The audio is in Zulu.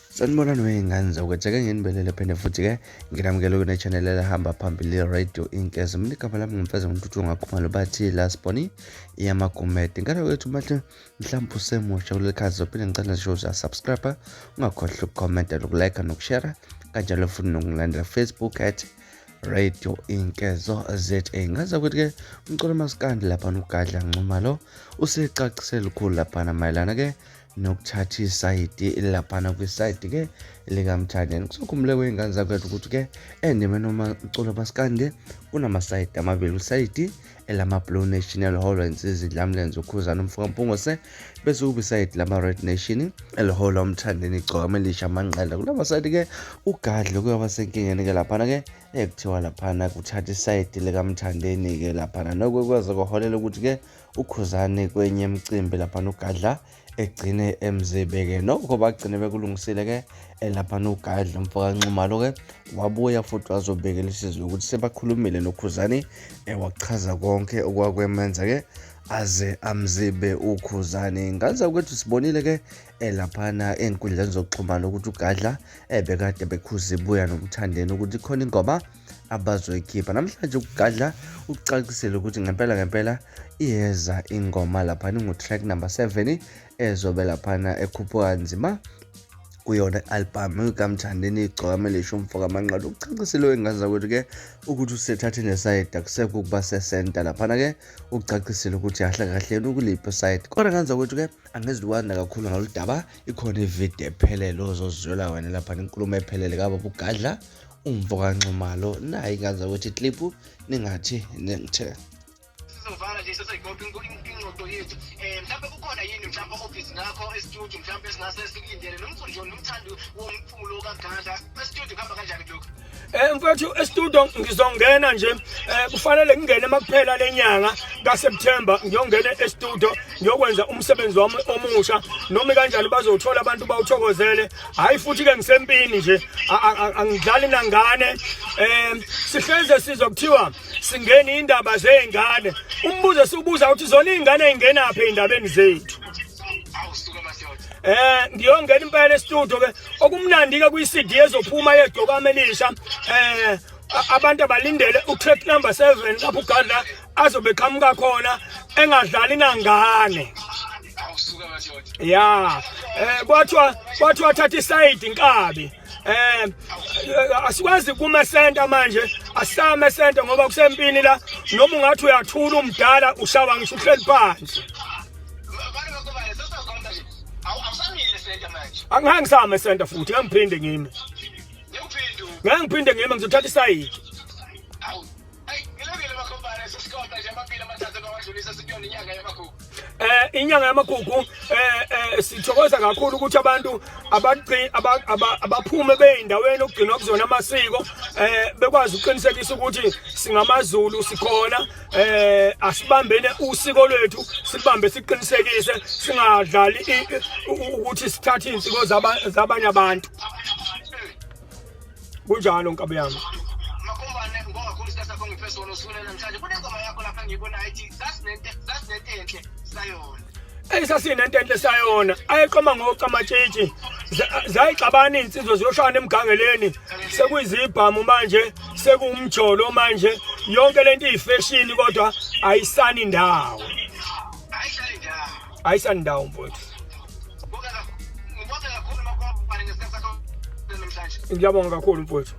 Sanibona wey'ngane zakwetheke ngenibelele phinde futhi ke nginamukela kune channel elahamba phambili Radio Inkezi. Mina igama lami ngumfeza ngintuthu ngakhumalo bathi Last Bonnie iyamagumede. Ngalo wethu manje mhlawumbe usemusha kuleli khazi zophinde ngicela show subscribe, ungakhohlwa ukucomment nokulike nokushare kanjalo futhi nokungilandela Facebook @Radio Inkezo ZA. Ngaza ukuthi ke umculo maskandi lapha ugadla Ncumalo usecacisela ukukhulu lapha mayelana ke nokuthatha isayidi laphana kwisayidi ke likaMthandeni. Kusokhumule kwey'ngane zakwethu ukuthi ke endime noma umculo maskandi kunamasayidi amabili, usayidi elama-Blue Nation eliholwa insizwa Dlamlenze ukhuzana umfokampungose, bese kuba isayidi lama-Red Nation eliholwa uMthandeni igcokama amanqela. Kula masayidi ke ugadle kuyaba senkingeni ke laphana ke ekuthiwa laphana kuthatha isayidi likaMthandeni ke laphana nokwekwazi kwaholela ukuthi ke ukhuzane kwenye imicimbi laphana ugadla egcine emzibeke nokho bagcine bekulungisile ke laphana ugadla umfoka Ncumalo ke wabuya futhi wazobekela isizwe ukuthi sebakhulumile nokhuzani wachaza konke okwakwemenza ke aze amzibe ukhuzani. Ngaza kwethu sibonile ke laphana enkundleni zokuxhumana ukuthi ugadla bekade bekhuza ibuya noMthandeni ukuthi khona ingoma abazoyikhipha. Namhlanje ugadla ucacisele ukuthi ngempela iyeza ingoma laphana ingu-track number 7 ezobe laphana ekhuphuka nzima kuyona album kaMthandeni igcokama umfoka amanqala. Ucacisele wey'ngane zakwethu ke ukuthi usethathe nesayidi akusekho ukuba sesenta laphana ke ucacisele ukuthi kahle kahle ukuliphi isayidi. Kodwa ngane zakwethu ke angeziwanda kakhulu ngalo daba, ikhona ivideo ephelele ozozizwela wena laphana inkulumo ephelele kababa ugadla umfoka Ncumalo. Nayi ngane zakwethu iclip ningathi nengithe sizovana nje sesayigopha ingxoxo yethu. Mhlawumbe kukhona yini mhlawumbe office ngakho e-studio mhlawumbe singase sikulindele nomfundisi nomthandi womculo kagadla e-studio kuhamba kanjani lokho? Mfethu e-studio ngizongena nje, kufanele ngingene makuphela lenyanga kaSeptember ngiyongena e-studio ngiyokwenza umsebenzi wami omusha, noma kanjani bazothola abantu bawuthokozele. Hayi futhi ke ngisempini nje angidlali nangane. Sihleze sizokuthiwa singene indaba zey'ngane. Umbuzo sibuza ukuthi zona iy'ngane ey'ngenaphi ey'ndabeni zethu. Ngiyongena impela e-studio ke okumnandi ke kwi-CD ezophuma yegcokama elisha. Abantu abalindele u-track number 7 lapho ugadla azobe qhamuka khona engadlali nangane. Ya kwathiwa thatha isayidi inkabi. Asikwazi kuma center manje, asame center ngoba kusempini la, noma ungathi uyathula umdala ushawa ngisho uhleli phansi. Angihangisame center futhi ngiphinde ngime. Ngiphinde ngime ngizothatha isayidi. Inyanga yamagugu sithokoza kakhulu ukuthi abantu abaphume bey'ndaweni okugcinwa kuzona amasiko bekwazi ukuqinisekisa ukuthi singamaZulu sikhona, asibambene usiko lwethu, sibambe siqinisekise singadlali ukuthi sithathe insiko zabanye abantu. Kunjalo nkabi yami. Sasinento enhle sayona ayeqoma ngocamatshitshi zayixabana insizwe ziyoshana emgangeleni, sekuyizibhamu manje, sekuwumjolo manje, yonke lento iyifashini kodwa ayisani indawo. Ayisani indawo mfowethu. Ngiyabonga kakhulu mfowethu.